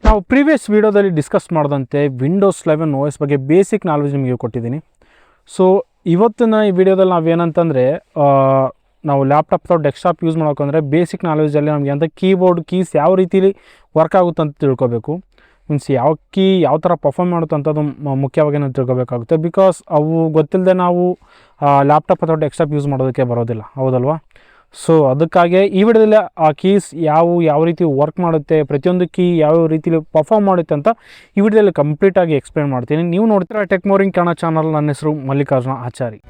ನಾವು ಪ್ರೀವಿಯಸ್ ವೀಡಿಯೋದಲ್ಲಿ ಡಿಸ್ಕಸ್ ಮಾಡಿದಂತೆ ವಿಂಡೋಸ್ 11 OS ಬಗ್ಗೆ ಬೇಸಿಕ್ ನಾಲೆಜ್ ನಿಮಗೆ ಕೊಟ್ಟಿದ್ದೀನಿ. ಸೊ ಇವತ್ತಿನ ಈ ವಿಡಿಯೋದಲ್ಲಿ ನಾವೇನಂತಂದರೆ ನಾವು ಲ್ಯಾಪ್ಟಾಪ್ ಅಥವಾ ಡೆಸ್ಕ್ಟಾಪ್ ಯೂಸ್ ಮಾಡೋಕ್ಕಂದರೆ ಬೇಸಿಕ್ ನಾಲೆಜಲ್ಲಿ ನಮಗೆ ಅಂತ ಕೀಬೋರ್ಡ್ ಕೀಸ್ ಯಾವ ರೀತಿಲಿ ವರ್ಕ್ ಆಗುತ್ತೆ ಅಂತ ತಿಳ್ಕೊಬೇಕು. ಮೀನ್ಸ್ ಯಾವ ಕೀ ಯಾವ ಥರ ಪರ್ಫಾರ್ಮ್ ಮಾಡುತ್ತೆ ಅಂತದ್ದು ಮುಖ್ಯವಾಗಿ ನಾವು ತಿಳ್ಕೊಬೇಕಾಗುತ್ತೆ. ಬಿಕಾಸ್ ಅವು ಗೊತ್ತಿಲ್ಲದೆ ನಾವು ಲ್ಯಾಪ್ಟಾಪ್ ಅಥವಾ ಡೆಸ್ಕ್ಟಾಪ್ ಯೂಸ್ ಮಾಡೋದಕ್ಕೆ ಬರೋದಿಲ್ಲ, ಹೌದಲ್ವಾ? ಸೊ ಅದಕ್ಕಾಗಿ ಈ ವಿಡಿಯೋದಲ್ಲಿ ಆ ಕೀಸ್ ಯಾವ ರೀತಿ ವರ್ಕ್ ಮಾಡುತ್ತೆ, ಪ್ರತಿಯೊಂದು ಕೀ ಯಾವ ರೀತಿಲಿ ಪರ್ಫಾರ್ಮ್ ಮಾಡುತ್ತೆ ಅಂತ ಈ ವಿಡಿಯೋದಲ್ಲಿ ಕಂಪ್ಲೀಟಾಗಿ ಎಕ್ಸ್ಪ್ಲೇನ್ ಮಾಡ್ತೀನಿ. ನೀವು ನೋಡ್ತೀರಾ ಟೆಕ್ ಮೋರಿಂಗ್ ಕನ್ನಡ ಚಾನಲ್. ನನ್ನ ಹೆಸರು ಮಲ್ಲಿಕಾರ್ಜುನ ಆಚಾರಿ.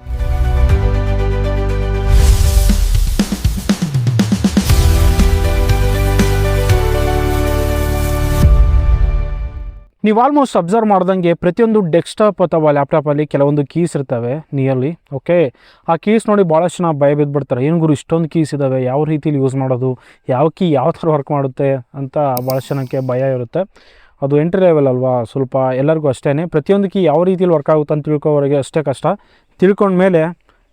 ನೀವು ಆಲ್ಮೋಸ್ಟ್ ಅಬ್ಸರ್ವ್ ಮಾಡ್ದಂಗೆ ಪ್ರತಿಯೊಂದು ಡೆಸ್ಕ್ಟಾಪ್ ಅಥವಾ ಲ್ಯಾಪ್ಟಾಪಲ್ಲಿ ಕೆಲವೊಂದು ಕೀಸ್ ಇರ್ತವೆ ನಿಯರ್ಲಿ. ಓಕೆ, ಆ ಕೀಸ್ ನೋಡಿ ಭಾಳಷ್ಟು ಜನ ಭಯ ಬಿದ್ದುಬಿಡ್ತಾರೆ. ಏನು ಗುರು ಇಷ್ಟೊಂದು ಕೀಸ್ ಇದ್ದಾವೆ, ಯಾವ ರೀತಿಲಿ ಯೂಸ್ ಮಾಡೋದು, ಯಾವ ಕೀ ಯಾವ ಥರ ವರ್ಕ್ ಮಾಡುತ್ತೆ ಅಂತ ಭಾಳಷ್ಟು ಜನಕ್ಕೆ ಭಯ ಇರುತ್ತೆ. ಅದು ಎಂಟ್ರಿ ಲೆವೆಲ್ ಅಲ್ವಾ, ಸ್ವಲ್ಪ ಎಲ್ಲರಿಗೂ ಅಷ್ಟೇ. ಪ್ರತಿಯೊಂದು ಕೀ ಯಾವ ರೀತಿಲಿ ವರ್ಕ್ ಆಗುತ್ತೆ ಅಂತ ತಿಳ್ಕೋವರೆಗೆ ಅಷ್ಟೇ ಕಷ್ಟ. ತಿಳ್ಕೊಂಡ್ಮೇಲೆ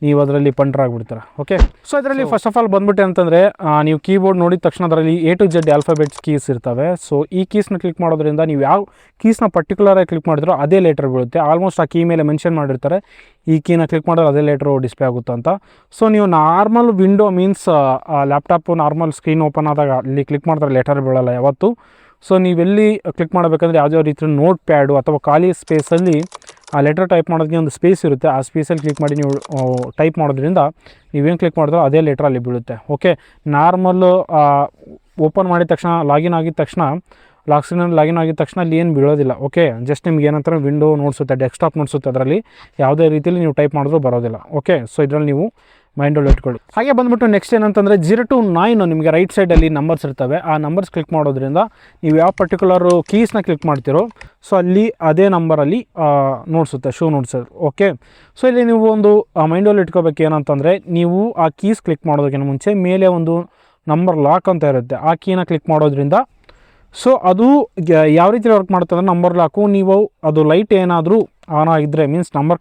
ನೀವು ಅದರಲ್ಲಿ ಪಂಟ್ರಾಗ್ಬಿಡ್ತೀರ. ಓಕೆ, ಸೊ ಇದರಲ್ಲಿ ಫಸ್ಟ್ ಆಫ್ ಆಲ್ ಬಂದ್ಬಿಟ್ಟೆ ಅಂತಂದರೆ ನೀವು ಕೀಬೋರ್ಡ್ ನೋಡಿದ ತಕ್ಷಣ ಅದರಲ್ಲಿ A to Z alphabets keys ಇರ್ತವೆ. ಸೊ ಈ ಕೀಸ್ನ ಕ್ಲಿಕ್ ಮಾಡೋದ್ರಿಂದ ನೀವು ಯಾವ ಕೀಸ್ನ ಪರ್ಟಿಕ್ಯುಲರಾಗಿ ಕ್ಲಿಕ್ ಮಾಡಿದ್ರೋ ಅದೇ ಲೆಟರ್ ಬೀಳುತ್ತೆ. ಆಲ್ಮೋಸ್ಟ್ ಆ ಕೀ ಮೇಲೆ ಮೆನ್ಷನ್ ಮಾಡಿರ್ತಾರೆ ಈ ಕೀನ ಕ್ಲಿಕ್ ಮಾಡಿದ್ರೆ ಅದೇ ಲೆಟ್ರು ಡಿಸ್ಪ್ಲೇ ಆಗುತ್ತೆ ಅಂತ. ಸೊ ನೀವು normal window means laptop normal screen open ಆದಾಗ ಅಲ್ಲಿ ಕ್ಲಿಕ್ ಮಾಡಿದ್ರೆ ಲೆಟರ್ ಬೀಳಲ್ಲ ಯಾವತ್ತು. ಸೊ ನೀವೆಲ್ಲಿ ಕ್ಲಿಕ್ ಮಾಡಬೇಕಂದ್ರೆ ಯಾವುದೇ ರೀತಿ ನೋಟ್ ಪ್ಯಾಡು ಅಥವಾ ಖಾಲಿ ಸ್ಪೇಸಲ್ಲಿ ಆ ಲೆಟರ್ ಟೈಪ್ ಮಾಡೋದಕ್ಕೆ ಒಂದು ಸ್ಪೇಸ್ ಇರುತ್ತೆ. ಆ ಸ್ಪೇಸಲ್ಲಿ ಕ್ಲಿಕ್ ಮಾಡಿ ನೀವು ಟೈಪ್ ಮಾಡೋದ್ರಿಂದ ನೀವೇನು ಕ್ಲಿಕ್ ಮಾಡಿದ್ರೋ ಅದೇ ಲೆಟ್ರ್ ಅಲ್ಲಿ ಬೀಳುತ್ತೆ. ಓಕೆ, ನಾರ್ಮಲ್ಲು ಓಪನ್ ಮಾಡಿದ ತಕ್ಷಣ ಲಾಗಿನ್ ಆಗಿದ ತಕ್ಷಣ ಲಾಗಿನ್ ಆಗಿದ ತಕ್ಷಣ ಅಲ್ಲಿ ಏನು ಬೀಳೋದಿಲ್ಲ. ಓಕೆ, ಜಸ್ಟ್ ನಿಮ್ಗೆ ಏನಂತಾರೆ ವಿಂಡೋ ನೋಡಿಸುತ್ತೆ, ಡೆಸ್ಕ್ಟಾಪ್ ನೋಡಿಸುತ್ತೆ. ಅದರಲ್ಲಿ ಯಾವುದೇ ರೀತಿಯಲ್ಲಿ ನೀವು ಟೈಪ್ ಮಾಡಿದ್ರೂ ಬರೋದಿಲ್ಲ. ಓಕೆ, ಸೊ ಇದರಲ್ಲಿ ನೀವು ಮೈಂಡಲ್ಲಿ ಇಟ್ಕೊಳ್ಳಿ. ಹಾಗೆ ಬಂದುಬಿಟ್ಟು ನೆಕ್ಸ್ಟ್ ಏನಂತಂದರೆ 0 to 9 ನಿಮಗೆ ರೈಟ್ ಸೈಡಲ್ಲಿ ನಂಬರ್ಸ್ ಇರ್ತವೆ. ಆ ನಂಬರ್ಸ್ ಕ್ಲಿಕ್ ಮಾಡೋದ್ರಿಂದ ನೀವು ಯಾವ ಪರ್ಟಿಕ್ಯುಲರು ಕೀಸ್ನ ಕ್ಲಿಕ್ ಮಾಡ್ತೀರೋ ಸೊ ಅಲ್ಲಿ ಅದೇ ನಂಬರಲ್ಲಿ ನೋಡಿಸುತ್ತೆ, ಶೋ ನೋಡಿಸೋದು. ಓಕೆ, ಸೊ ಇಲ್ಲಿ ನೀವು ಒಂದು ಮೈಂಡಲ್ಲಿ ಇಟ್ಕೋಬೇಕು ಏನಂತಂದರೆ ನೀವು ಆ ಕೀಸ್ ಕ್ಲಿಕ್ ಮಾಡೋದಕ್ಕಿಂತ ಮುಂಚೆ ಮೇಲೆ ಒಂದು ನಂಬರ್ ಲಾಕ್ ಅಂತ ಇರುತ್ತೆ. ಆ ಕೀನ ಕ್ಲಿಕ್ ಮಾಡೋದ್ರಿಂದ ಸೊ ಅದು ಯಾವ ರೀತಿ ವರ್ಕ್ ಮಾಡುತ್ತೆ ಅಂದರೆ ನಂಬರ್ ಲಾಕು ನೀವು ಅದು ಲೈಟ್ ಏನಾದರೂ ಆನ್ ಆಗಿದ್ದರೆ ಮೀನ್ಸ್ ನಂಬರ್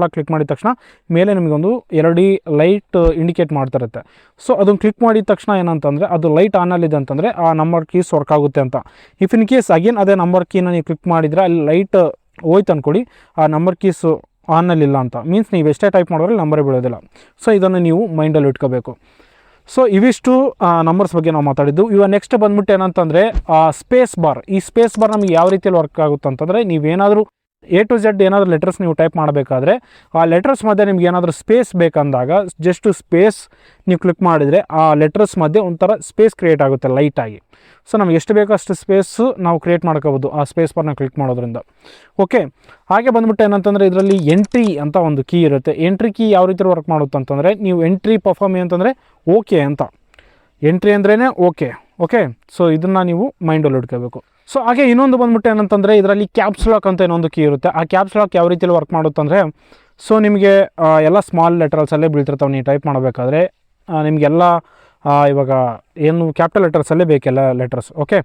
ಲಾಕ್ ಕ್ಲಿಕ್ ಮಾಡಿದ ತಕ್ಷಣ ಮೇಲೆ ನಿಮಗೊಂದು 2 ಲೈಟ್ ಇಂಡಿಕೇಟ್ ಮಾಡ್ತಾ ಇರುತ್ತೆ. ಸೊ ಅದನ್ನು ಕ್ಲಿಕ್ ಮಾಡಿದ ತಕ್ಷಣ ಏನಂತಂದರೆ ಅದು ಲೈಟ್ ಆನಲ್ಲಿದೆ ಅಂತಂದರೆ ಆ ನಂಬರ್ ಕೀಸ್ ವರ್ಕ್ ಆಗುತ್ತೆ ಅಂತ. ಇಫ್ ಇನ್ ಕೇಸ್ ಅಗೇನ್ ಅದೇ ನಂಬರ್ ಕೀನ ನೀವು ಕ್ಲಿಕ್ ಮಾಡಿದರೆ ಅಲ್ಲಿ ಲೈಟ್ ಹೋಯ್ತು ಅಂದ್ಕೊಡಿ, ಆ ನಂಬರ್ ಕೀಸು ಆನಲ್ಲಿಲ್ಲ ಅಂತ ಮೀನ್ಸ್ ನೀವು ಎಷ್ಟೇ ಟೈಪ್ ಮಾಡಿದ್ರೆ ನಂಬರೇ ಬೀಳೋದಿಲ್ಲ. ಸೊ ಇದನ್ನು ನೀವು ಮೈಂಡಲ್ಲಿ ಇಟ್ಕೋಬೇಕು. ಸೊ ಇವಿಷ್ಟು ನಂಬರ್ಸ್ ಬಗ್ಗೆ ನಾವು ಮಾತಾಡಿದ್ದು. ಇವಾಗ ನೆಕ್ಸ್ಟ್ ಬಂದ್ಬಿಟ್ಟು ಏನಂತಂದರೆ ಸ್ಪೇಸ್ ಬಾರ್. ಈ ಸ್ಪೇಸ್ ಬಾರ್ ನಮಗೆ ಯಾವ ರೀತಿಯಲ್ಲಿ ವರ್ಕ್ ಆಗುತ್ತೆ ಅಂತಂದರೆ ನೀವೇನಾದರೂ A to Z ಏನಾದರೂ ಲೆಟರ್ಸ್ ನೀವು ಟೈಪ್ ಮಾಡಬೇಕಾದ್ರೆ ಆ ಲೆಟರ್ಸ್ ಮಧ್ಯೆ ನಿಮ್ಗೆ ಏನಾದರೂ ಸ್ಪೇಸ್ ಬೇಕಂದಾಗ ಜಸ್ಟ್ ಸ್ಪೇಸ್ ನೀವು ಕ್ಲಿಕ್ ಮಾಡಿದರೆ ಆ ಲೆಟರ್ಸ್ ಮಧ್ಯೆ ಒಂಥರ ಸ್ಪೇಸ್ ಕ್ರಿಯೇಟ್ ಆಗುತ್ತೆ ಲೈಟಾಗಿ. ಸೊ ನಮ್ಗೆ ಎಷ್ಟು ಬೇಕೋ ಅಷ್ಟು ಸ್ಪೇಸು ನಾವು ಕ್ರಿಯೇಟ್ ಮಾಡ್ಕೋಬೋದು ಆ ಸ್ಪೇಸ್ ಬಾರ್ನ ಕ್ಲಿಕ್ ಮಾಡೋದ್ರಿಂದ. ಓಕೆ, ಹಾಗೆ ಬಂದ್ಬಿಟ್ಟು ಏನಂತಂದರೆ ಇದರಲ್ಲಿ ಎಂಟ್ರಿ ಅಂತ ಒಂದು ಕೀ ಇರುತ್ತೆ. ಎಂಟ್ರಿ ಕೀ ಯಾವ ರೀತಿ ವರ್ಕ್ ಮಾಡುತ್ತೆ ಅಂತಂದರೆ ನೀವು ಎಂಟ್ರಿ ಪರ್ಫಾರ್ಮ್ ಅಂತಂದರೆ ಓಕೆ ಅಂತ, ಎಂಟ್ರಿ ಅಂದ್ರೇ ಓಕೆ. ಓಕೆ, ಸೊ ಇದನ್ನು ನೀವು ಮೈಂಡಲ್ಲಿ ಇಟ್ಕೋಬೇಕು. ಸೊ ಹಾಗೆ ಇನ್ನೊಂದು ಬಂದ್ಬಿಟ್ಟು ಏನಂತಂದರೆ ಇದರಲ್ಲಿ ಕ್ಯಾಪ್ಸ್ ಲಾಕ್ ಅಂತ ಇನ್ನೊಂದು ಕೀ ಇರುತ್ತೆ. ಆ ಕ್ಯಾಪ್ಸ್ ಲಾಕ್ ಯಾವ ರೀತಿಯಲ್ಲಿ ವರ್ಕ್ ಮಾಡುತ್ತೆ ಅಂದರೆ ಸೊ ನಿಮಗೆ ಎಲ್ಲ ಸ್ಮಾಲ್ ಲೆಟರ್ಸಲ್ಲೇ ಬೀಳ್ತಿರ್ತಾವೆ ನೀವು ಟೈಪ್ ಮಾಡಬೇಕಾದ್ರೆ. ನಿಮಗೆಲ್ಲ ಇವಾಗ ಏನು ಕ್ಯಾಪಿಟಲ್ ಲೆಟರ್ಸಲ್ಲೇ ಬೇಕೆಲ್ಲ ಲೆಟರ್ಸ್. ಓಕೆ,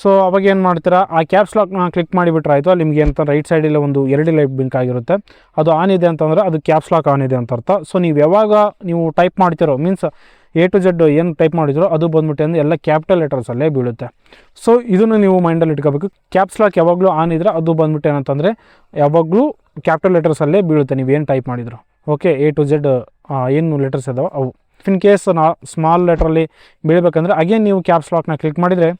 ಸೊ ಅವಾಗ ಏನು ಮಾಡ್ತೀರಾ, ಆ ಕ್ಯಾಪ್ಸ್ ಲಾಕ್ನ ಕ್ಲಿಕ್ ಮಾಡಿಬಿಟ್ರೆ ಆಯಿತು. ಅಲ್ಲಿ ನಿಮಗೆ ಏನಂತ ರೈಟ್ ಸೈಡಲ್ಲಿ ಒಂದು 2 ಲೈಟ್ ಬ್ಲಿಂಕ್ ಆಗಿರುತ್ತೆ. ಅದು ಆನ್ ಇದೆ ಅಂತಂದರೆ ಅದು ಕ್ಯಾಪ್ಸ್ ಲಾಕ್ ಆನ್ ಇದೆ ಅಂತ ಅರ್ಥ. ಸೊ ನೀವು ಯಾವಾಗ ನೀವು ಟೈಪ್ ಮಾಡ್ತಿರೋ ಮೀನ್ಸ್ A to Z ಏನು ಟೈಪ್ ಮಾಡಿದ್ರು ಅದು ಬಂದ್ಬಿಟ್ಟು ಅಂದರೆ ಎಲ್ಲ ಕ್ಯಾಪಿಟಲ್ ಲೆಟರ್ಸಲ್ಲೇ ಬೀಳುತ್ತೆ. ಸೊ ಇದನ್ನು ನೀವು ಮೈಂಡಲ್ಲಿ ಇಟ್ಕೋಬೇಕು. ಕ್ಯಾಪ್ಸ್ ಲಾಕ್ ಯಾವಾಗಲೂ ಆನ್ ಇದ್ದರೆ ಅದು ಬಂದ್ಬಿಟ್ಟು ಏನಂತಂದರೆ ಯಾವಾಗಲೂ ಕ್ಯಾಪಿಟಲ್ ಲೆಟರ್ಸಲ್ಲೇ ಬೀಳುತ್ತೆ ನೀವೇನು ಟೈಪ್ ಮಾಡಿದ್ರು. ಓಕೆ, A to Z ಏನು ಲೆಟರ್ಸ್ ಇದಾವೆ ಅವು. ಇನ್ ಕೇಸ್ ಸ್ಮಾಲ್ ಲೆಟ್ರಲ್ಲಿ ಬೀಳಬೇಕಂದ್ರೆ ಅಗೇನ್ ನೀವು ಕ್ಯಾಪ್ಸ್ ಲಾಕ್ನ ಕ್ಲಿಕ್ ಮಾಡಿದರೆ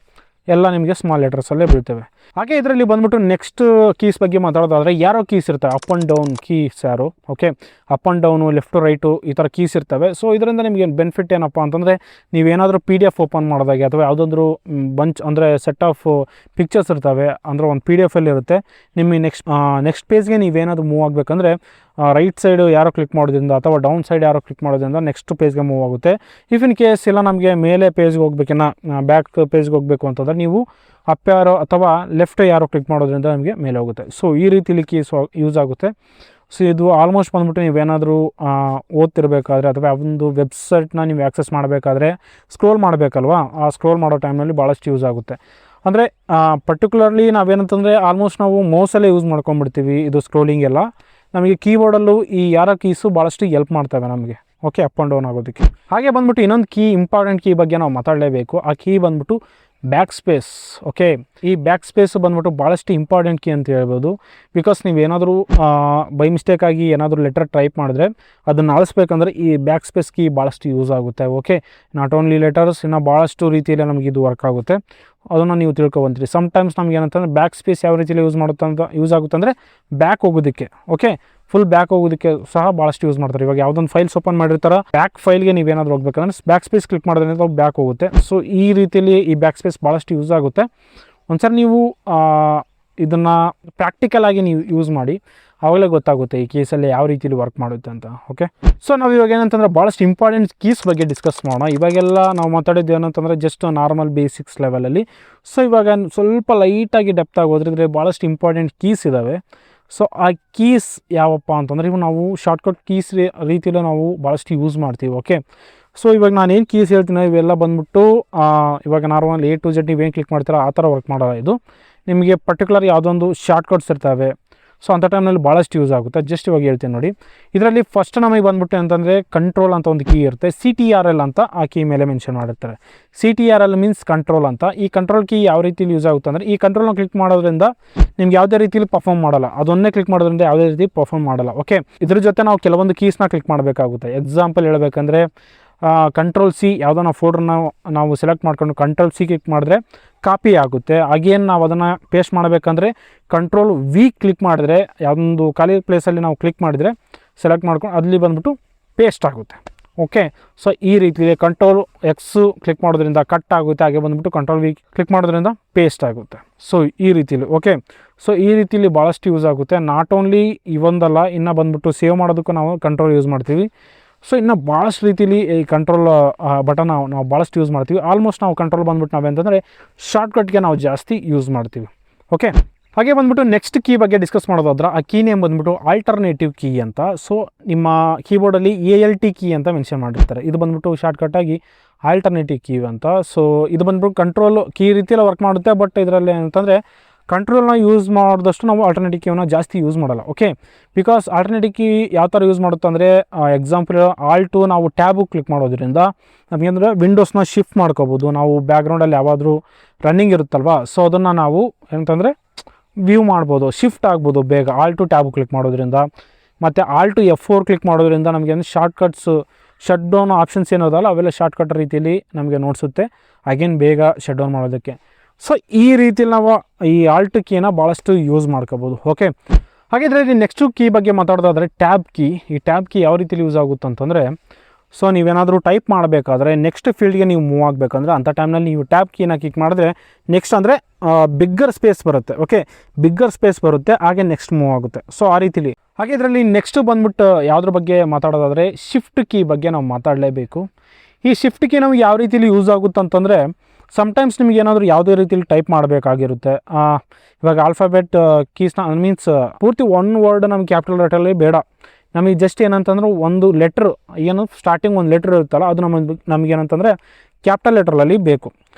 ಎಲ್ಲ ನಿಮಗೆ ಸ್ಮಾಲ್ ಲೆಟರ್ಸಲ್ಲೇ ಬೀಳ್ತವೆ. ಹಾಗೆ ಇದರಲ್ಲಿ ಬಂದ್ಬಿಟ್ಟು ನೆಕ್ಸ್ಟ್ ಕೀಸ್ ಬಗ್ಗೆ ಮಾತಾಡೋದಾದರೆ ಯಾರೋ ಕೀಸ್ ಇರ್ತವೆ, ಅಪ್ ಆ್ಯಂಡ್ ಡೌನ್ ಕೀಸ್ ಯಾರು. Okay, up and down, left to right ಈ ಥರ ಕೀಸ್ ಇರ್ತವೆ. ಸೊ ಇದರಿಂದ ನಿಮಗೆ ಬೆನಿಫಿಟ್ ಏನಪ್ಪ ಅಂತಂದರೆ ನೀವೇನಾದರೂ PDF ಓಪನ್ ಮಾಡೋದಾಗೆ ಅಥವಾ ಯಾವುದಾದ್ರೂ ಬಂಚ್ ಅಂದರೆ ಸೆಟ್ ಆಫ್ ಪಿಕ್ಚರ್ಸ್ ಇರ್ತವೆ ಅಂದರೆ ಒಂದು PDF ಇರುತ್ತೆ. ನಿಮಗೆ ನೆಕ್ಸ್ಟ್ ಪೇಜ್ಗೆ ನೀವೇನಾದರೂ ಮೂವ್ ಆಗಬೇಕಂದ್ರೆ ರೈಟ್ ಸೈಡು ಯಾರೋ ಕ್ಲಿಕ್ ಮಾಡೋದ್ರಿಂದ ಅಥವಾ ಡೌನ್ ಸೈಡ್ ಯಾರೋ ಕ್ಲಿಕ್ ಮಾಡೋದ್ರಿಂದ ನೆಕ್ಸ್ಟ್ ಪೇಜ್ಗೆ ಮೂವ್ ಆಗುತ್ತೆ. ಇಫ್ ಇನ್ ಕೇಸ್ ಇಲ್ಲ ನಮಗೆ ಮೇಲೆ ಪೇಜ್ಗೆ ಹೋಗ್ಬೇಕಿನ್ನ ಬ್ಯಾಕ್ ಪೇಜ್ಗೆ ಹೋಗಬೇಕು ಅಂತಂದರೆ ನೀವು ಅಪ್ ಯಾರೋ ಅಥವಾ ಲೆಫ್ಟ್ ಯಾರೋ ಕ್ಲಿಕ್ ಮಾಡೋದ್ರಿಂದ ನಮಗೆ ಮೇಲೆ ಹೋಗುತ್ತೆ. ಸೊ ಈ ರೀತಿಲಿ ಕೀಸ್ ಯೂಸ್ ಆಗುತ್ತೆ. ಸೊ ಇದು ಆಲ್ಮೋಸ್ಟ್ ಬಂದ್ಬಿಟ್ಟು ನೀವೇನಾದರೂ ಓದ್ತಿರ್ಬೇಕಾದ್ರೆ ಅಥವಾ ಒಂದು ವೆಬ್ಸೈಟ್ನ ನೀವು ಆ್ಯಕ್ಸೆಸ್ ಮಾಡಬೇಕಾದ್ರೆ ಸ್ಕ್ರೋಲ್ ಮಾಡಬೇಕಲ್ವಾ, ಆ ಸ್ಕ್ರೋಲ್ ಮಾಡೋ ಟೈಮ್ನಲ್ಲಿ ಭಾಳಷ್ಟು ಯೂಸ್ ಆಗುತ್ತೆ. ಅಂದರೆ ಪರ್ಟಿಕ್ಯುಲರ್ಲಿ ನಾವೇನಂತಂದರೆ ಆಲ್ಮೋಸ್ಟ್ ನಾವು ಮೌಸಲ್ಲೇ ಯೂಸ್ ಮಾಡ್ಕೊಂಡ್ಬಿಡ್ತೀವಿ ಇದು ಸ್ಕ್ರೋಲಿಂಗ್ ಎಲ್ಲ. ನಮಗೆ ಕೀಬೋರ್ಡಲ್ಲೂ ಈ ಯಾರೋ ಕೀಸು ಭಾಳಷ್ಟು ಹೆಲ್ಪ್ ಮಾಡ್ತವೆ ನಮಗೆ. ಓಕೆ, ಅಪ್ ಆ್ಯಂಡ್ ಡೌನ್ ಆಗೋದಕ್ಕೆ. ಹಾಗೆ ಬಂದ್ಬಿಟ್ಟು ಇನ್ನೊಂದು ಕೀ ಇಂಪಾರ್ಟೆಂಟ್ ಕೀ ಬಗ್ಗೆ ನಾವು ಮಾತಾಡಲೇಬೇಕು. ಆ ಕೀ ಬಂದ್ಬಿಟ್ಟು ಬ್ಯಾಕ್ ಸ್ಪೇಸ್. ಓಕೆ, ಈ ಬ್ಯಾಕ್ ಸ್ಪೇಸ್ ಬಂದ್ಬಿಟ್ಟು ಭಾಳಷ್ಟು ಇಂಪಾರ್ಟೆಂಟ್ ಕೀ ಅಂತ ಹೇಳ್ಬೋದು. ಬಿಕಾಸ್ ನೀವೇನಾದರೂ ಬೈ ಮಿಸ್ಟೇಕಾಗಿ ಏನಾದರೂ ಲೆಟರ್ ಟೈಪ್ ಮಾಡಿದ್ರೆ ಅದನ್ನು ಅಳಿಸ್ಬೇಕಂದ್ರೆ ಈ ಬ್ಯಾಕ್ ಸ್ಪೇಸ್ ಕೀ ಭಾಳಷ್ಟು ಯೂಸ್ ಆಗುತ್ತೆ. ಓಕೆ, ನಾಟ್ ಓನ್ಲಿ ಲೆಟರ್ಸ್, ಇನ್ನು ಭಾಳಷ್ಟು ರೀತಿಯಲ್ಲಿ ನಮಗೆ ಇದು ವರ್ಕ್ ಆಗುತ್ತೆ. ಅದನ್ನು ನೀವು ತಿಳ್ಕೊಬಂತೀರಿ. ಸಮ್ಟೈಮ್ಸ್ ನಮ್ಗೆ ಏನಂತಂದರೆ ಬ್ಯಾಕ್ ಸ್ಪೇಸ್ ಯಾವ ರೀತಿಯಲ್ಲಿ ಯೂಸ್ ಆಗುತ್ತೆ ಅಂದರೆ ಬ್ಯಾಕ್ ಹೋಗೋದಕ್ಕೆ. ಓಕೆ, ಫುಲ್ ಬ್ಯಾಕ್ ಹೋಗೋದಕ್ಕೆ ಸಹ ಭಾಳಷ್ಟು ಯೂಸ್ ಮಾಡ್ತಾರೆ. ಇವಾಗ ಯಾವುದೊಂದು ಫೈಲ್ಸ್ ಓಪನ್ ಮಾಡಿರ್ತಾರೆ, ಬ್ಯಾಕ್ ಫೈಲ್ಗೆ ನೀವೇನಾದರೂ ಹೋಗ್ಬೇಕಂದ್ರೆ ಬ್ಯಾಕ್ ಸ್ಪೇಸ್ ಕ್ಲಿಕ್ ಮಾಡೋದ್ರಿಂದ ಬ್ಯಾಕ್ ಹೋಗುತ್ತೆ. ಸೊ ಈ ರೀತಿಯಲ್ಲಿ ಈ ಬ್ಯಾಕ್ ಸ್ಪೇಸ್ ಭಾಳಷ್ಟು ಯೂಸ್ ಆಗುತ್ತೆ. ಒಂದ್ಸರಿ ನೀವು ಇದನ್ನು ಪ್ರಾಕ್ಟಿಕಲ್ ಆಗಿ ನೀವು ಯೂಸ್ ಮಾಡಿ, ಆವಾಗಲೇ ಗೊತ್ತಾಗುತ್ತೆ ಈ ಕೇಸಲ್ಲಿ ಯಾವ ರೀತಿಯಲ್ಲಿ ವರ್ಕ್ ಮಾಡುತ್ತೆ ಅಂತ. ಓಕೆ, ಸೊ ನಾವು ಇವಾಗ ಏನಂತಂದರೆ ಭಾಳಷ್ಟು ಇಂಪಾರ್ಟೆಂಟ್ ಕೀಸ್ ಬಗ್ಗೆ ಡಿಸ್ಕಸ್ ಮಾಡೋಣ. ಇವಾಗೆಲ್ಲ ನಾವು ಮಾತಾಡೋದು ಏನಂತಂದರೆ ಜಸ್ಟ್ ನಾರ್ಮಲ್ ಬೇಸಿಕ್ಸ್ ಲೆವೆಲಲ್ಲಿ. ಸೊ ಇವಾಗ ಸ್ವಲ್ಪ ಲೈಟಾಗಿ ಡೆಪ್ತ್ ಆಗಿ ಹೋದ್ರೆ ಭಾಳಷ್ಟು ಇಂಪಾರ್ಟೆಂಟ್ ಕೀಸ್ ಇದ್ದಾವೆ. ಸೊ ಆ ಕೀಸ್ ಯಾವಪ್ಪ ಅಂತಂದರೆ ಇವು ನಾವು ಶಾರ್ಟ್ಕಟ್ ಕೀಸ್ ರೀತಿಯಲ್ಲಿ ನಾವು ಭಾಳಷ್ಟು ಯೂಸ್ ಮಾಡ್ತೀವಿ. ಓಕೆ, ಸೊ ಇವಾಗ ನಾನು ಏನು ಕೀಸ್ ಹೇಳ್ತೀನಿ ಇವೆಲ್ಲ ಬಂದ್ಬಿಟ್ಟು ಇವಾಗ ನಾರ್ಮಲ್ A to Z ನೀವೇನು ಕ್ಲಿಕ್ ಮಾಡ್ತೀರಾ ಆ ಥರ ವರ್ಕ್ ಮಾಡೋಲ್ಲ. ಇದು ನಿಮಗೆ ಪರ್ಟಿಕ್ಯುಲರ್ ಯಾವುದೊಂದು ಶಾರ್ಟ್ಕಟ್ಸ್ ಇರ್ತವೆ. ಸೊ ಅಂಥ ಟೈಮ್ನಲ್ಲಿ ಭಾಳಷ್ಟು ಯೂಸ್ ಆಗುತ್ತೆ. ಜಸ್ಟ್ ಇವಾಗ ಹೇಳ್ತೀನಿ ನೋಡಿ. ಇದರಲ್ಲಿ ಫಸ್ಟ್ ನಮಗೆ ಬಂದ್ಬಿಟ್ಟು ಅಂತಂದರೆ ಕಂಟ್ರೋಲ್ ಅಂತ ಒಂದು ಕೀ ಇರುತ್ತೆ. CTRL ಅಂತ ಆ ಕೀ ಮೇಲೆ ಮೆನ್ಷನ್ ಮಾಡಿರ್ತಾರೆ. CTRL ಮೀನ್ಸ್ ಕಂಟ್ರೋಲ್ ಅಂತ. ಈ ಕಂಟ್ರೋಲ್ ಕೀ ಯಾವ ರೀತಿಲಿ ಯೂಸ್ ಆಗುತ್ತೆ ಅಂದರೆ ಈ ಕಂಟ್ರೋಲ್ನ ಕ್ಲಿಕ್ ಮಾಡೋದ್ರಿಂದ ನಿಮ್ಗೆ ಯಾವುದೇ ರೀತಿಯಲ್ಲಿ ಪರ್ಫಾರ್ಮ್ ಮಾಡಲ್ಲ. ಅದೊಂದೇ ಕ್ಲಿಕ್ ಮಾಡೋದ್ರಿಂದ ಯಾವುದೇ ರೀತಿ ಪರ್ಫಾರ್ಮ್ ಮಾಡಲ್ಲ. ಓಕೆ, ಇದ್ರ ಜೊತೆ ನಾವು ಕೆಲವೊಂದು ಕೀಸ್ನ ಕ್ಲಿಕ್ ಮಾಡಬೇಕಾಗುತ್ತೆ. ಎಕ್ಸಾಂಪಲ್ ಹೇಳಬೇಕಂದ್ರೆ Ctrl+C ಯಾವುದೋ ನಾವು ಫೋಲ್ಡ್ರನ್ನ ನಾವು ಸೆಲೆಕ್ಟ್ ಮಾಡ್ಕೊಂಡು Ctrl+C ಕ್ಲಿಕ್ ಮಾಡಿದ್ರೆ ಕಾಪಿ ಆಗುತ್ತೆ. ಹಾಗೇನು ನಾವು ಅದನ್ನು ಪೇಸ್ಟ್ ಮಾಡಬೇಕಂದ್ರೆ Ctrl+V ಕ್ಲಿಕ್ ಮಾಡಿದ್ರೆ ಯಾವುದೊಂದು ಖಾಲಿ ಪ್ಲೇಸಲ್ಲಿ ನಾವು ಕ್ಲಿಕ್ ಮಾಡಿದರೆ ಸೆಲೆಕ್ಟ್ ಮಾಡ್ಕೊಂಡು ಅಲ್ಲಿ ಬಂದ್ಬಿಟ್ಟು ಪೇಸ್ಟ್ ಆಗುತ್ತೆ. ಓಕೆ, ಸೊ ಈ ರೀತಿ Ctrl+X ಕ್ಲಿಕ್ ಮಾಡೋದ್ರಿಂದ ಕಟ್ ಆಗುತ್ತೆ. ಹಾಗೆ ಬಂದ್ಬಿಟ್ಟು Ctrl+V ಕ್ಲಿಕ್ ಮಾಡೋದ್ರಿಂದ ಪೇಸ್ಟ್ ಆಗುತ್ತೆ. ಸೊ ಈ ರೀತಿಲಿ. ಓಕೆ, ಸೊ ಈ ರೀತಿಲಿ ಭಾಳಷ್ಟು ಯೂಸ್ ಆಗುತ್ತೆ. ನಾಟ್ ಓನ್ಲಿ ಇವೊಂದಲ್ಲ, ಇನ್ನು ಬಂದ್ಬಿಟ್ಟು ಸೇವ್ ಮಾಡೋದಕ್ಕೂ ನಾವು ಕಂಟ್ರೋಲ್ ಯೂಸ್ ಮಾಡ್ತೀವಿ. ಸೊ ಇನ್ನು ಭಾಳಷ್ಟು ರೀತಿಲಿ ಈ ಕಂಟ್ರೋಲ್ ಬಟನ್ ನಾವು ಭಾಳಷ್ಟು ಯೂಸ್ ಮಾಡ್ತೀವಿ. ಆಲ್ಮೋಸ್ಟ್ ನಾವು ಕಂಟ್ರೋಲ್ ಬಂದ್ಬಿಟ್ಟು ನಾವೇಂತಂದರೆ ಶಾರ್ಟ್ಕಟ್ಗೆ ನಾವು ಜಾಸ್ತಿ ಯೂಸ್ ಮಾಡ್ತೀವಿ. ಓಕೆ, ಹಾಗೆ ಬಂದ್ಬಿಟ್ಟು ನೆಕ್ಸ್ಟ್ ಕೀ ಬಗ್ಗೆ ಡಿಸ್ಕಸ್ ಮಾಡೋದಾದ್ರೆ ಆ ಕೀ ನೇಮ್ ಬಂದ್ಬಿಟ್ಟು ಆಲ್ಟರ್ನೇಟಿವ್ ಕೀ ಅಂತ. ಸೊ ನಿಮ್ಮ ಕೀಬೋರ್ಡಲ್ಲಿ ALT ಕೀ ಅಂತ ಮೆನ್ಷನ್ ಮಾಡಿರ್ತಾರೆ. ಇದು ಬಂದ್ಬಿಟ್ಟು ಶಾರ್ಟ್ಕಟ್ಟಾಗಿ ಆಲ್ಟರ್ನೇಟಿವ್ ಕೀ ಅಂತ. ಸೊ ಇದು ಬಂದ್ಬಿಟ್ಟು ಕಂಟ್ರೋಲ್ ಕೀ ರೀತಿಯಲ್ಲಿ ವರ್ಕ್ ಮಾಡುತ್ತೆ. ಬಟ್ ಇದರಲ್ಲಿ ಏನಂತಂದರೆ ಕಂಟ್ರೋಲ್ನ ಯೂಸ್ ಮಾಡಿದಷ್ಟು ನಾವು ಆಲ್ಟರ್ನೇಟಿವ್ ಕೀನ ಜಾಸ್ತಿ ಯೂಸ್ ಮಾಡಲ್ಲ. ಓಕೆ, ಬಿಕಾಸ್ ಆಲ್ಟರ್ನೇಟಿವ್ ಕೀ ಯಾವ ಥರ ಯೂಸ್ ಮಾಡುತ್ತೆ ಅಂದರೆ ಎಕ್ಸಾಂಪಲ್ ಆಲ್ಟು ನಾವು ಟ್ಯಾಬು ಕ್ಲಿಕ್ ಮಾಡೋದ್ರಿಂದ ನಮಗೇಂದರೆ ವಿಂಡೋಸ್ನ ಶಿಫ್ಟ್ ಮಾಡ್ಕೋಬೋದು. ನಾವು ಬ್ಯಾಕ್ಗ್ರೌಂಡಲ್ಲಿ ಯಾವಾದರೂ ರನ್ನಿಂಗ್ ಇರುತ್ತಲ್ವ, ಸೊ ಅದನ್ನು ನಾವು ಏನಂತಂದರೆ ವ್ಯೂ ಮಾಡ್ಬೋದು, ಶಿಫ್ಟ್ ಆಗ್ಬೋದು ಬೇಗ ಆಲ್ಟು ಟ್ಯಾಬು ಕ್ಲಿಕ್ ಮಾಡೋದ್ರಿಂದ. ಮತ್ತು ಆಲ್ಟು F4 ಕ್ಲಿಕ್ ಮಾಡೋದ್ರಿಂದ ನಮಗೆ ಶಾರ್ಟ್ಕಟ್ಸ್ ಶಟ್ ಡೌನ್ ಆಪ್ಷನ್ಸ್ ಏನೋದಲ್ಲ ಅವೆಲ್ಲ ಶಾರ್ಟ್ಕಟ್ ರೀತಿಯಲ್ಲಿ ನಮಗೆ ನೋಡಿಸುತ್ತೆ. ಅಗೇನ್ ಬೇಗ ಶಟ್ ಡೌನ್ ಮಾಡೋದಕ್ಕೆ. ಸೊ ಈ ರೀತಿಯಲ್ಲಿ ನಾವು ಈ ಆಲ್ಟ್ ಕೀನ ಭಾಳಷ್ಟು ಯೂಸ್ ಮಾಡ್ಕೋಬೋದು. ಓಕೆ, ಹಾಗಿದ್ರೆ ಇಲ್ಲಿ ನೆಕ್ಸ್ಟು ಕೀ ಬಗ್ಗೆ ಮಾತಾಡೋದಾದರೆ ಟ್ಯಾಬ್ ಕೀ. ಈ ಟ್ಯಾಬ್ ಕೀ ಯಾವ ರೀತಿಯಲ್ಲಿ ಯೂಸ್ ಆಗುತ್ತೆ ಅಂತಂದರೆ, ಸೊ ನೀವೇನಾದರೂ ಟೈಪ್ ಮಾಡಬೇಕಾದ್ರೆ ನೆಕ್ಸ್ಟ್ ಫೀಲ್ಡ್ಗೆ ನೀವು ಮೂವ್ ಆಗಬೇಕಂದ್ರೆ ಅಂಥ ಟೈಮ್ನಲ್ಲಿ ನೀವು ಟ್ಯಾಬ್ ಕೀನ ಕ್ಲಿಕ್ ಮಾಡಿದ್ರೆ ನೆಕ್ಸ್ಟ್ ಅಂದರೆ ಬಿಗ್ಗರ್ ಸ್ಪೇಸ್ ಬರುತ್ತೆ. ಓಕೆ, ಬಿಗ್ಗರ್ ಸ್ಪೇಸ್ ಬರುತ್ತೆ, ಹಾಗೆ ನೆಕ್ಸ್ಟ್ ಮೂವ್ ಆಗುತ್ತೆ. ಸೊ ಆ ರೀತಿಲಿ. ಹಾಗೆ ಇದರಲ್ಲಿ ನೆಕ್ಸ್ಟ್ ಬಂದ್ಬಿಟ್ಟು ಯಾವುದ್ರ ಬಗ್ಗೆ ಮಾತಾಡೋದಾದರೆ ಶಿಫ್ಟ್ ಕೀ ಬಗ್ಗೆ ನಾವು ಮಾತಾಡಲೇಬೇಕು. ಈ ಶಿಫ್ಟ್ ಕೀ ನಮಗೆ ಯಾವ ರೀತಿಲಿ ಯೂಸ್ ಆಗುತ್ತೆ ಅಂತಂದರೆ ಸಮ್ಟೈಮ್ಸ್ ನಿಮ್ಗೆ ಏನಾದರೂ ಯಾವುದೇ ರೀತಿಲಿ ಟೈಪ್ ಮಾಡಬೇಕಾಗಿರುತ್ತೆ. ಇವಾಗ ಆಲ್ಫಾಬೆಟ್ ಕೀಸ್ನ ಮೀನ್ಸ್ ಪೂರ್ತಿ ಒನ್ ವರ್ಡ್ ನಮ್ಗೆ ಕ್ಯಾಪಿಟಲ್ ಲೆಟರಲ್ಲಿ ಬೇಡ. ನಮಗೆ ಜಸ್ಟ್ ಏನಂತಂದ್ರೆ ಒಂದು ಲೆಟ್ರ್ ಏನು ಸ್ಟಾರ್ಟಿಂಗ್ ಒಂದು ಲೆಟ್ರ್ ಇರುತ್ತಲ್ಲ ಅದು ನಮಗೇನಂತಂದರೆ ಕ್ಯಾಪಿಟಲ್ ಲೆಟ್ರಲ್ಲಿ ಬೇಕು.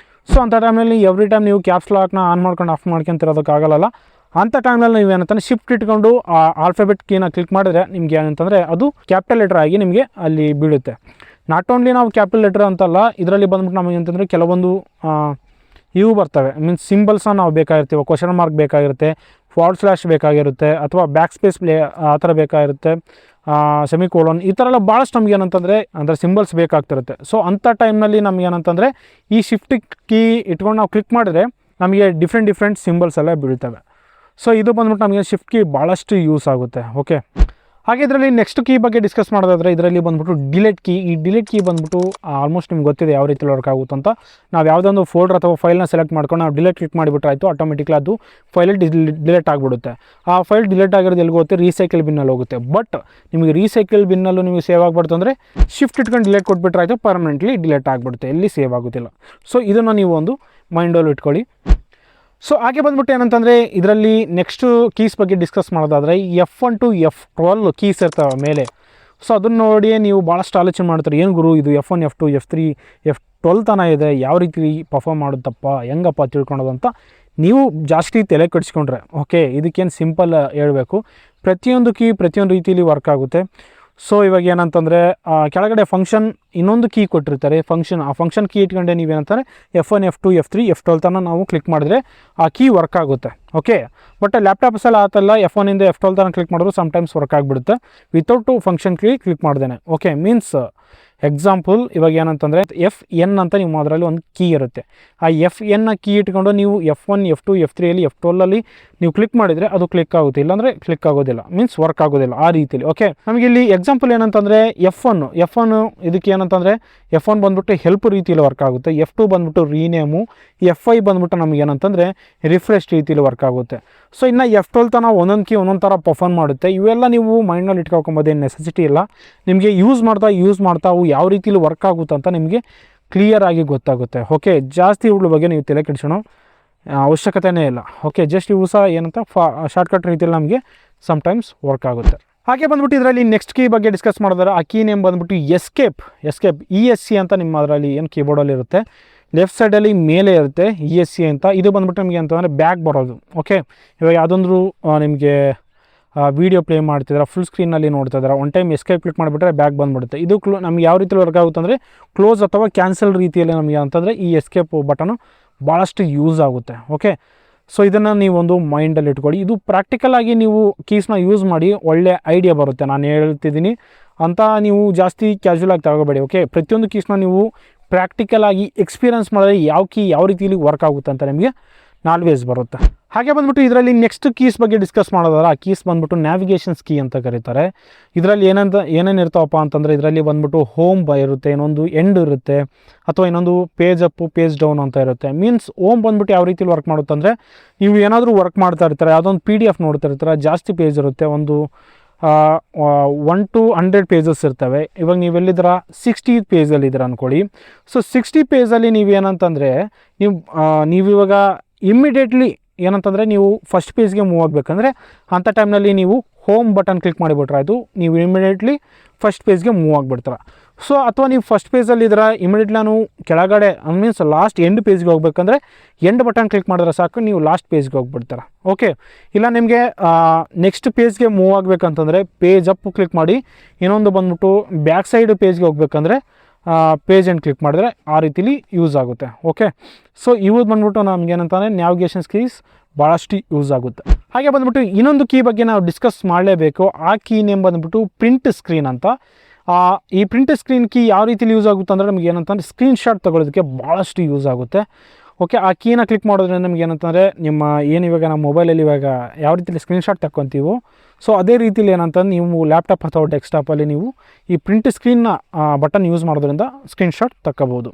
ಸೊ ಅಂಥ ಟೈಮಲ್ಲಿ ಎವ್ರಿ ಟೈಮ್ ನೀವು ಕ್ಯಾಪ್ಸ್ ಲಾಕ್ನ ಆನ್ ಮಾಡ್ಕೊಂಡು ಆಫ್ ಮಾಡ್ಕೊಂತಿರೋದಕ್ಕಾಗಲ್ಲ. ಅಂಥ ಟೈಮ್ನಲ್ಲಿ ನೀವು ಏನಂತಂದರೆ ಶಿಫ್ಟ್ ಇಟ್ಕೊಂಡು ಆ ಆಲ್ಫಾಬೆಟ್ ಕೀನ ಕ್ಲಿಕ್ ಮಾಡಿದ್ರೆ ನಿಮ್ಗೆ ಏನಂತಂದರೆ ಅದು ಕ್ಯಾಪಿಟಲ್ ಲೆಟರ್ ಆಗಿ ನಿಮಗೆ ಅಲ್ಲಿ ಬೀಳುತ್ತೆ. ನಾಟ್ ಓನ್ಲಿ ನಾವು ಕ್ಯಾಪಿಟಲ್ ಲೆಟರ್ ಅಂತಲ್ಲ, ಇದರಲ್ಲಿ ಬಂದ್ಬಿಟ್ಟು ನಮಗೆ ಅಂತಂದರೆ ಕೆಲವೊಂದು ಇವು ಬರ್ತವೆ. ಮೀನ್ಸ್ ಸಿಂಬಲ್ಸ್ನ ನಾವು ಬೇಕಾಗಿರ್ತೀವಿ. ಕ್ವಶನ್ ಮಾರ್ಕ್ ಬೇಕಾಗಿರುತ್ತೆ, / ಬೇಕಾಗಿರುತ್ತೆ, ಅಥವಾ ಬ್ಯಾಕ್ ಸ್ಪೇಸ್ ಆ ಥರ ಬೇಕಾಗಿರುತ್ತೆ, ಸೆಮಿಕೋಲನ್, ಈ ಥರ ಎಲ್ಲ ಭಾಳಷ್ಟು ನಮ್ಗೆ ಏನಂತಂದರೆ ಅಂದರೆ ಸಿಂಬಲ್ಸ್ ಬೇಕಾಗ್ತಿರುತ್ತೆ. ಸೊ ಅಂಥ ಟೈಮ್ನಲ್ಲಿ ನಮ್ಗೆ ಏನಂತಂದರೆ ಈ ಶಿಫ್ಟ್ ಕೀ ಇಟ್ಕೊಂಡು ನಾವು ಕ್ಲಿಕ್ ಮಾಡಿದ್ರೆ ನಮಗೆ ಡಿಫ್ರೆಂಟ್ ಸಿಂಬಲ್ಸ್ ಎಲ್ಲ ಬೀಳ್ತವೆ. ಸೊ ಇದು ಬಂದ್ಬಿಟ್ಟು ನಮಗೆ ಶಿಫ್ಟ್ ಕೀ ಭಾಳಷ್ಟು ಯೂಸ್ ಆಗುತ್ತೆ. ಓಕೆ, ಹಾಗೆ ಇದರಲ್ಲಿ ನೆಕ್ಸ್ಟ್ ಕೀ ಬಗ್ಗೆ ಡಿಸ್ಕಸ್ ಮಾಡೋದಾದರೆ ಇದರಲ್ಲಿ ಬಂದ್ಬಿಟ್ಟು ಡಿಲೀಟ್ ಕೀ. ಈ ಡಿಲೀಟ್ ಕೀ ಬಂದ್ಬಿಟ್ಟು ಆಲ್ಮೋಸ್ಟ್ ನಿಮ್ಗೆ ಗೊತ್ತಿದೆ ಯಾವ ರೀತಿ ವರ್ಕ್ ಆಗುತ್ತೆ ಅಂತ. ನಾವು ಯಾವುದೊಂದು ಫೋಲ್ಡರ್ ಅಥವಾ ಫೈಲ್ನ ಸೆಲೆಕ್ಟ್ ಮಾಡ್ಕೊಂಡು ನಾವು ಡಿಲೀಟ್ ಕ್ಲಿಕ್ ಮಾಡಿಬಿಟ್ರೆ ಆಯಿತು, ಆಟೋಮೆಟಿಕ್ಲಿ ಅದು ಫೈಲಲ್ಲಿ ಡಿಲೀಟ್ ಆಗಿಬಿಡುತ್ತೆ. ಆ ಫೈಲ್ ಡಿಲೀಟ್ ಆಗಿರೋದು ಎಲ್ಲಿ ಹೋಗುತ್ತೆ, ರೀಸೈಕಲ್ ಬಿನ್ನಲ್ಲಿ ಹೋಗುತ್ತೆ. ಬಟ್ ನಿಮಗೆ ರೀಸೈಕಲ್ ಬಿನ್ನಲ್ಲೂ ನಿಮಗೆ ಸೇವ್ ಆಗ್ಬಾರ್ದು ಅಂದರೆ ಶಿಫ್ಟ್ ಇಟ್ಕೊಂಡು ಡಿಲೀಟ್ ಕೊಟ್ಬಿಟ್ರೆ ಆಯಿತು, ಪರ್ಮನೆಂಟ್ಲಿ ಡಿಲೀಟ್ ಆಗಿಬಿಡುತ್ತೆ, ಎಲ್ಲಿ ಸೇವ್ ಆಗೋದಿಲ್ಲ. ಸೊ ಇದನ್ನು ನೀವು ಒಂದು ಮೈಂಡಲ್ಲಿ ಇಟ್ಕೊಳ್ಳಿ. ಸೊ ಹಾಗೆ ಬಂದ್ಬಿಟ್ಟು ಏನಂತಂದರೆ ಇದರಲ್ಲಿ ನೆಕ್ಸ್ಟು ಕೀಸ್ ಬಗ್ಗೆ ಡಿಸ್ಕಸ್ ಮಾಡೋದಾದರೆ F1 to F12 ಕೀಸ್ ಇರ್ತವೆ ಮೇಲೆ. ಸೊ ಅದನ್ನು ನೋಡಿ ನೀವು ಭಾಳಷ್ಟು ಆಲೋಚನೆ ಮಾಡ್ತಾರೆ, ಏನು ಗುರು ಇದು F1 F2 F3 F12 ತನಕ ಇದೆ, ಯಾವ ರೀತಿ ಪರ್ಫಾರ್ಮ್ ಮಾಡುತ್ತಪ್ಪ, ಹೆಂಗಪ್ಪ ತಿಳ್ಕೊಳೋದು ಅಂತ ನೀವು ಜಾಸ್ತಿ ತಲೆ ಕೆಡಿಸ್ಕೊಂಡ್ರೆ. ಓಕೆ, ಇದಕ್ಕೇನು ಸಿಂಪಲ್ ಹೇಳಬೇಕು, ಪ್ರತಿಯೊಂದು ಕೀ ಪ್ರತಿಯೊಂದು ರೀತಿಯಲ್ಲಿ ವರ್ಕ್ ಆಗುತ್ತೆ. ಸೊ ಇವಾಗ ಏನಂತಂದರೆ ಕೆಳಗಡೆ ಫಂಕ್ಷನ್ ಇನ್ನೊಂದು ಕೀ ಕೊಟ್ಟಿರ್ತಾರೆ ಫಂಕ್ಷನ್, ಆ ಫಂಕ್ಷನ್ ಕೀ ಇಟ್ಕೊಂಡೆ ನೀವೇನಂತಾರೆ F1 F2 F3 F12 ತನಕ ನಾವು ಕ್ಲಿಕ್ ಮಾಡಿದ್ರೆ ಆ ಕೀ ವರ್ಕ್ ಆಗುತ್ತೆ. ಓಕೆ, ಬಟ್ ಲ್ಯಾಪ್ಟಾಪ್ಸಲ್ಲಿ ಆತಲ್ಲ, F1 ಇಂದ F12 ತನಕ ಕ್ಲಿಕ್ ಮಾಡಿದ್ರು ಸಮ್ಟೈಮ್ಸ್ ವರ್ಕ್ ಆಗಿಬಿಡುತ್ತೆ ವಿತೌಟು ಫಂಕ್ಷನ್ ಕೀ ಕ್ಲಿಕ್ ಮಾಡ್ದೇನೆ. ಓಕೆ, ಮೀನ್ಸ್ ಎಕ್ಸಾಂಪಲ್ ಇವಾಗ ಏನಂತಂದರೆ FN ಅಂತ ನಿಮ್ಮ ಅದರಲ್ಲಿ ಒಂದು ಕೀ ಇರುತ್ತೆ. ಆ FN ಕೀ ಇಟ್ಕೊಂಡು ನೀವು F1 F2 F3 F12 ನೀವು ಕ್ಲಿಕ್ ಮಾಡಿದರೆ ಅದು ಕ್ಲಿಕ್ ಆಗುತ್ತೆ, ಇಲ್ಲಾಂದರೆ ಕ್ಲಿಕ್ ಆಗೋದಿಲ್ಲ, ಮೀನ್ಸ್ ವರ್ಕ್ ಆಗೋದಿಲ್ಲ ಆ ರೀತಿಯಲ್ಲಿ. ಓಕೆ, ನಮಗೆ ಇಲ್ಲಿ ಎಕ್ಸಾಂಪಲ್ ಏನಂತಂದರೆ F1 ಇದಕ್ಕೆ ಏನಂತಂದರೆ F1 ಬಂದ್ಬಿಟ್ಟು ಹೆಲ್ಪ್ ರೀತಿಯಲ್ಲಿ ವರ್ಕ್ ಆಗುತ್ತೆ, F2 ಬಂದ್ಬಿಟ್ಟು ರೀನೇಮು, F5 ಬಂದ್ಬಿಟ್ಟು ನಮಗೆ ಏನಂತಂದರೆ ರಿಫ್ರೆಶ್ ರೀತಿಯಲ್ಲಿ ವರ್ಕ್ ಆಗುತ್ತೆ. ಸೊ ಇನ್ನು F12 ತನಕ ಒಂದೊಂದು ಕೀ ಒಂದೊಂದು ಥರ ಪರ್ಫಾರ್ಮ್ ಮಾಡುತ್ತೆ. ಇವೆಲ್ಲ ನೀವು ಮೈಂಡ್ನಲ್ಲಿ ಇಟ್ಕೊಳ್ಕೊಂಬೋದೇನು ನೆಸೆಸಿಟಿ ಇಲ್ಲ, ನಿಮಗೆ ಯೂಸ್ ಮಾಡ್ತಾ ಅವು ಯಾವ ರೀತಿಯಲ್ಲಿ ವರ್ಕ್ ಆಗುತ್ತೆ ಅಂತ ನಿಮಗೆ ಕ್ಲಿಯರ್ ಆಗಿ ಗೊತ್ತಾಗುತ್ತೆ. ಓಕೆ, ಜಾಸ್ತಿ ಇವುಗಳ ಬಗ್ಗೆ ನೀವು ತಲೆ ಕೆಡಿಸೋಣ ಅವಶ್ಯಕತೆಯೇ ಇಲ್ಲ. ಓಕೆ, ಜಸ್ಟ್ ಇವು ಸಹ ಏನಂತ ಶಾರ್ಟ್ಕಟ್ ರೀತಿಯಲ್ಲಿ ನಮಗೆ ಸಮ್ಟೈಮ್ಸ್ ವರ್ಕ್ ಆಗುತ್ತೆ. ಹಾಗೆ ಬಂದ್ಬಿಟ್ಟು ಇದರಲ್ಲಿ ನೆಕ್ಸ್ಟ್ ಕೀ ಬಗ್ಗೆ ಡಿಸ್ಕಸ್ ಮಾಡಿದ್ರೆ ಆ ಕೀ ನೇಮ್ ಬಂದ್ಬಿಟ್ಟು ಎಸ್ಕೇಪ್ ESC ಅಂತ ನಿಮ್ಮ ಅದರಲ್ಲಿ ಏನು ಕೀಬೋರ್ಡಲ್ಲಿ ಇರುತ್ತೆ, ಲೆಫ್ಟ್ ಸೈಡಲ್ಲಿ ಮೇಲೆ ಇರುತ್ತೆ ESC ಅಂತ. ಇದು ಬಂದ್ಬಿಟ್ಟು ನಿಮಗೆ ಅಂತಂದರೆ ಬ್ಯಾಕ್ ಬರೋದು. ಓಕೆ, ಇವಾಗ ಯಾವುದೊಂದು ನಿಮಗೆ ವೀಡಿಯೋ ಪ್ಲೇ ಮಾಡ್ತಿದ್ರೆ ಫುಲ್ ಸ್ಕ್ರೀನಲ್ಲಿ ನೋಡ್ತಾ ಇದ್ದಾರೆ, ಒನ್ ಟೈಮ್ ಎಸ್ಕೇಪ್ ಕ್ಲಿಕ್ ಮಾಡಿಬಿಟ್ರೆ ಬ್ಯಾಕ್ ಬಂದುಬಿಡುತ್ತೆ. ಇದು ನಮ್ಗೆ ಯಾವ ರೀತಿಯಲ್ಲಿ ವರ್ಕ್ ಆಗುತ್ತೆ ಅಂದರೆ ಕ್ಲೋಸ್ ಅಥವಾ ಕ್ಯಾನ್ಸಲ್ ರೀತಿಯಲ್ಲಿ ನಮಗೆ ಅಂತಂದರೆ ಈ ಎಸ್ಕೇಪ್ ಬಟನು ಭಾಳಷ್ಟು ಯೂಸ್ ಆಗುತ್ತೆ. ಓಕೆ, ಸೊ ಇದನ್ನು ನೀವೊಂದು ಮೈಂಡಲ್ಲಿ ಇಟ್ಕೊಳ್ಳಿ. ಇದು ಪ್ರಾಕ್ಟಿಕಲಾಗಿ ನೀವು ಕೀಸ್ನ ಯೂಸ್ ಮಾಡಿ ಒಳ್ಳೆ ಐಡಿಯಾ ಬರುತ್ತೆ. ನಾನು ಹೇಳ್ತಿದ್ದೀನಿ ಅಂತ ನೀವು ಜಾಸ್ತಿ ಕ್ಯಾಶುವಲಾಗಿ ತಗೋಬೇಡಿ. ಓಕೆ, ಪ್ರತಿಯೊಂದು ಕೀಸ್ನ ನೀವು ಪ್ರಾಕ್ಟಿಕಲಾಗಿ ಎಕ್ಸ್ಪೀರಿಯನ್ಸ್ ಮಾಡಿದ್ರೆ ಯಾವ ಕೀ ಯಾವ ರೀತಿಯಲ್ಲಿ ವರ್ಕ್ ಆಗುತ್ತೆ ಅಂತ ನಿಮಗೆ ನಾಲ್ವೇಸ್ ಬರುತ್ತೆ. ಹಾಗೆ ಬಂದ್ಬಿಟ್ಟು ಇದರಲ್ಲಿ ನೆಕ್ಸ್ಟ್ ಕೀಸ್ ಬಗ್ಗೆ ಡಿಸ್ಕಸ್ ಮಾಡೋದಾದ್ರೆ ಆ ಕೀಸ್ ಬಂದ್ಬಿಟ್ಟು ನ್ಯಾವಿಗೇಷನ್ಸ್ ಕೀ ಅಂತ ಕರೀತಾರೆ. ಇದರಲ್ಲಿ ಏನೇನು ಇರ್ತಾವಪ್ಪ ಅಂತಂದರೆ ಇದರಲ್ಲಿ ಬಂದ್ಬಿಟ್ಟು ಹೋಮ್ ಇರುತ್ತೆ, ಇನ್ನೊಂದು ಎಂಡ್ ಇರುತ್ತೆ, ಅಥವಾ ಇನ್ನೊಂದು ಪೇಜ್ ಅಪ್ ಪೇಜ್ ಡೌನ್ ಅಂತ ಇರುತ್ತೆ. ಮೀನ್ಸ್ ಹೋಮ್ ಬಂದ್ಬಿಟ್ಟು ಯಾವ ರೀತಿಯಲ್ಲಿ ವರ್ಕ್ ಮಾಡುತ್ತೆ ಅಂದರೆ ನೀವು ಏನಾದರೂ ವರ್ಕ್ ಮಾಡ್ತಾ ಇರ್ತಾರೆ, ಯಾವುದೊಂದು PDF ನೋಡ್ತಾ ಇರ್ತಾರೆ, ಜಾಸ್ತಿ ಪೇಜ್ ಇರುತ್ತೆ, ಒಂದು 1 to 100 ಪೇಜಸ್ ಇರ್ತವೆ. ಇವಾಗ ನೀವೆಲ್ಲಿದ್ದೀರ 60 ಪೇಜಲ್ಲಿದ್ದೀರ ಅಂದ್ಕೊಳ್ಳಿ. ಸೊ 60 ಪೇಜಲ್ಲಿ ನೀವೇನಂತಂದರೆ ನೀವಿವಾಗ ಇಮ್ಮಿಡಿಯೇಟ್ಲಿ ಏನಂತಂದರೆ ನೀವು ಫಸ್ಟ್ ಪೇಜ್ಗೆ ಮೂವ್ ಆಗಬೇಕಂದ್ರೆ ಅಂಥ ಟೈಮ್ನಲ್ಲಿ ನೀವು ಹೋಮ್ ಬಟನ್ ಕ್ಲಿಕ್ ಮಾಡಿಬಿಟ್ರೆ ಆಯಿತು, ನೀವು ಇಮಿಡಿಯೇಟ್ಲಿ ಫಸ್ಟ್ ಪೇಜ್ಗೆ ಮೂವ್ ಆಗಿಬಿಡ್ತಾರೆ. ಸೊ ಅಥವಾ ನೀವು ಫಸ್ಟ್ ಪೇಜಲ್ಲಿ ಇದ್ರೆ ಇಮಿಡಿಯೇಟ್ಲಿ ನಾನು ಕೆಳಗಡೆ ಮೀನ್ಸ್ ಲಾಸ್ಟ್ ಎಂಡ್ ಪೇಜ್ಗೆ ಹೋಗ್ಬೇಕಂದ್ರೆ ಎಂಡ್ ಬಟನ್ ಕ್ಲಿಕ್ ಮಾಡಿದ್ರೆ ಸಾಕು, ನೀವು ಲಾಸ್ಟ್ ಪೇಜ್ಗೆ ಹೋಗ್ಬಿಡ್ತಾರೆ. ಓಕೆ, ಇಲ್ಲ ನಿಮಗೆ ನೆಕ್ಸ್ಟ್ ಪೇಜ್ಗೆ ಮೂವ್ ಆಗಬೇಕಂತಂದರೆ ಪೇಜ್ ಅಪ್ ಕ್ಲಿಕ್ ಮಾಡಿ, ಇನ್ನೊಂದು ಬಂದ್ಬಿಟ್ಟು ಬ್ಯಾಕ್ ಸೈಡ್ ಪೇಜ್ಗೆ ಹೋಗ್ಬೇಕಂದ್ರೆ ಪೇಜ್ ಎಂಡ್ ಕ್ಲಿಕ್ ಮಾಡಿದ್ರೆ ಆ ರೀತಿಲಿ ಯೂಸ್ ಆಗುತ್ತೆ. ಓಕೆ, ಸೊ ಇವು ಬಂದ್ಬಿಟ್ಟು ನಮ್ಗೆ ಏನಂತಂದರೆ ನ್ಯಾವಿಗೇಷನ್ಸ್ ಕೀಸ್ ಭಾಳಷ್ಟು ಯೂಸ್ ಆಗುತ್ತೆ. ಹಾಗೆ ಬಂದ್ಬಿಟ್ಟು ಇನ್ನೊಂದು ಕೀ ಬಗ್ಗೆ ನಾವು ಡಿಸ್ಕಸ್ ಮಾಡಲೇಬೇಕು. ಆ ಕೀ ನೇಮ್ ಬಂದ್ಬಿಟ್ಟು ಪ್ರಿಂಟ್ ಸ್ಕ್ರೀನ್ ಅಂತ. ಈ ಪ್ರಿಂಟ್ ಸ್ಕ್ರೀನ್ ಕೀ ಯಾವ ರೀತಿಲಿ ಯೂಸ್ ಆಗುತ್ತೆ ಅಂದರೆ ನಮಗೆ ಏನಂತಂದರೆ ಸ್ಕ್ರೀನ್ಶಾಟ್ ತೊಗೊಳೋದಕ್ಕೆ ಭಾಳಷ್ಟು ಯೂಸ್ ಆಗುತ್ತೆ. ಓಕೆ, ಆ ಕೀನ ಕ್ಲಿಕ್ ಮಾಡೋದ್ರಿಂದ ನಮಗೆ ಏನಂತಂದರೆ ನಿಮ್ಮ ಇವಾಗ ನಮ್ಮ ಮೊಬೈಲಲ್ಲಿ ಇವಾಗ ಯಾವ ರೀತಿಲಿ ಸ್ಕ್ರೀನ್ಶಾಟ್ ತಗೊತೀವೋ ಸೊ ಅದೇ ರೀತಿಲಿ ಏನಂತಂದ್ರೆ ನೀವು ಲ್ಯಾಪ್ಟಾಪ್ ಅಥವಾ ಡೆಸ್ಕ್ಟಾಪಲ್ಲಿ ನೀವು ಈ ಪ್ರಿಂಟ್ ಸ್ಕ್ರೀನ್ನ ಬಟನ್ ಯೂಸ್ ಮಾಡೋದ್ರಿಂದ ಸ್ಕ್ರೀನ್ಶಾಟ್ ತಗೋಬೋದು.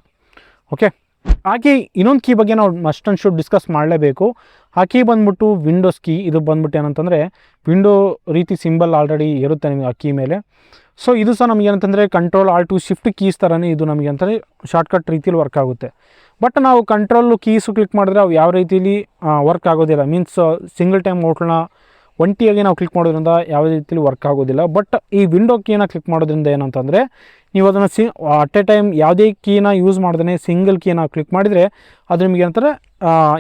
ಓಕೆ, ಹಾಗೆ ಇನ್ನೊಂದು ಕೀ ಬಗ್ಗೆ ನಾವು ಮಸ್ಟ್ ಆ್ಯಂಡ್ ಶುಡ್ ಡಿಸ್ಕಸ್ ಮಾಡಲೇಬೇಕು. ಆ ಕೀ ಬಂದ್ಬಿಟ್ಟು ವಿಂಡೋಸ್ ಕೀ. ಇದು ಬಂದ್ಬಿಟ್ಟು ಏನಂತಂದರೆ ವಿಂಡೋ ರೀತಿ ಸಿಂಬಲ್ ಆಲ್ರೆಡಿ ಇರುತ್ತೆ ನಿಮಗೆ ಆ ಕೀ ಮೇಲೆ. ಸೊ ಇದು ಸಹ ನಮಗೆ ಏನಂತಂದರೆ Ctrl Alt Shift ಕೀಸ್ ಥರನೇ ಇದು ನಮಗೆ ಅಂತಂದರೆ ಶಾರ್ಟ್ಕಟ್ ರೀತಿಯಲ್ಲಿ ವರ್ಕ್ ಆಗುತ್ತೆ. ಬಟ್ ನಾವು ಕಂಟ್ರೋಲು ಕೀಸು ಕ್ಲಿಕ್ ಮಾಡಿದ್ರೆ ಅವು ಯಾವ ರೀತಿಯಲ್ಲಿ ವರ್ಕ್ ಆಗೋದಿಲ್ಲ. ಮೀನ್ಸ್ ಸಿಂಗಲ್ ಟೈಮ್ ಔಟ್ನ ಒಂಟಿಯಾಗಿ ನಾವು ಕ್ಲಿಕ್ ಮಾಡೋದ್ರಿಂದ ಯಾವುದೇ ರೀತಿಯಲ್ಲಿ ವರ್ಕ್ ಆಗೋದಿಲ್ಲ. ಬಟ್ ಈ ವಿಂಡೋ ಕೀನ ಕ್ಲಿಕ್ ಮಾಡೋದ್ರಿಂದ ಏನಂತಂದರೆ ನೀವು ಅದನ್ನು ಅಟ್ ಎ ಟೈಮ್ ಯಾವುದೇ ಕೀನ ಯೂಸ್ ಮಾಡ್ದೇ ಸಿಂಗಲ್ ಕೀನ ಕ್ಲಿಕ್ ಮಾಡಿದರೆ ಅದು ನಿಮಗೆ ಏನಂತಾರೆ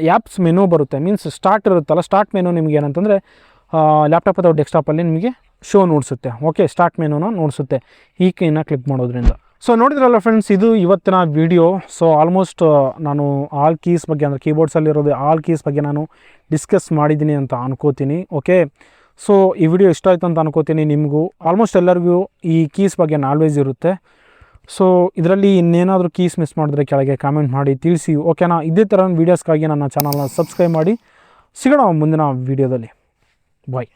ಆ್ಯಪ್ಸ್ ಮೆನು ಬರುತ್ತೆ. ಮೀನ್ಸ್ ಸ್ಟಾರ್ಟ್ ಇರುತ್ತಲ್ಲ, ಸ್ಟಾರ್ಟ್ ಮೆನು ನಿಮಗೆ ಏನಂತಂದರೆ ಲ್ಯಾಪ್ಟಾಪ್ ಅಥವಾ ಡೆಸ್ಕ್ಟಾಪಲ್ಲಿ ನಿಮಗೆ ಶೋ ನೋಡಿಸುತ್ತೆ. ಓಕೆ, ಸ್ಟಾರ್ಟ್ ಮೆನುನ ನೋಡಿಸುತ್ತೆ ಈ ಕೀನ ಕ್ಲಿಕ್ ಮಾಡೋದ್ರಿಂದ. ಸೊ ನೋಡಿದ್ರಲ್ಲ ಫ್ರೆಂಡ್ಸ್, ಇದು ಇವತ್ತಿನ ವಿಡಿಯೋ. ಸೊ ಆಲ್ಮೋಸ್ಟ್ ನಾನು ಆಲ್ ಕೀಸ್ ಬಗ್ಗೆ ಅಂದರೆ ಕೀಬೋರ್ಡ್ಸಲ್ಲಿರೋದು ಆಲ್ ಕೀಸ್ ಬಗ್ಗೆ ನಾನು ಡಿಸ್ಕಸ್ ಮಾಡಿದ್ದೀನಿ ಅಂತ ಅನ್ಕೋತೀನಿ. ಓಕೆ, ಸೊ ಈ ವಿಡಿಯೋ ಇಷ್ಟ ಆಯಿತು ಅಂತ ಅನ್ಕೋತೀನಿ. ನಿಮಗೂ ಆಲ್ಮೋಸ್ಟ್ ಎಲ್ಲರಿಗೂ ಈ ಕೀಸ್ ಬಗ್ಗೆ ನಾಲೆಡ್ಜ್ ಇರುತ್ತೆ. ಸೊ ಇದರಲ್ಲಿ ಇನ್ನೇನಾದರೂ ಕೀಸ್ ಮಿಸ್ ಮಾಡಿದ್ರೆ ಕೆಳಗೆ ಕಾಮೆಂಟ್ ಮಾಡಿ ತಿಳಿಸಿ. ಓಕೆನಾ? ಇದೇ ಥರ ವೀಡಿಯೋಸ್ಗಾಗಿ ನನ್ನ ಚಾನಲ್ನ ಸಬ್ಸ್ಕ್ರೈಬ್ ಮಾಡಿ. ಸಿಗೋಣ ಮುಂದಿನ ವೀಡಿಯೋದಲ್ಲಿ. ಬಾಯ್.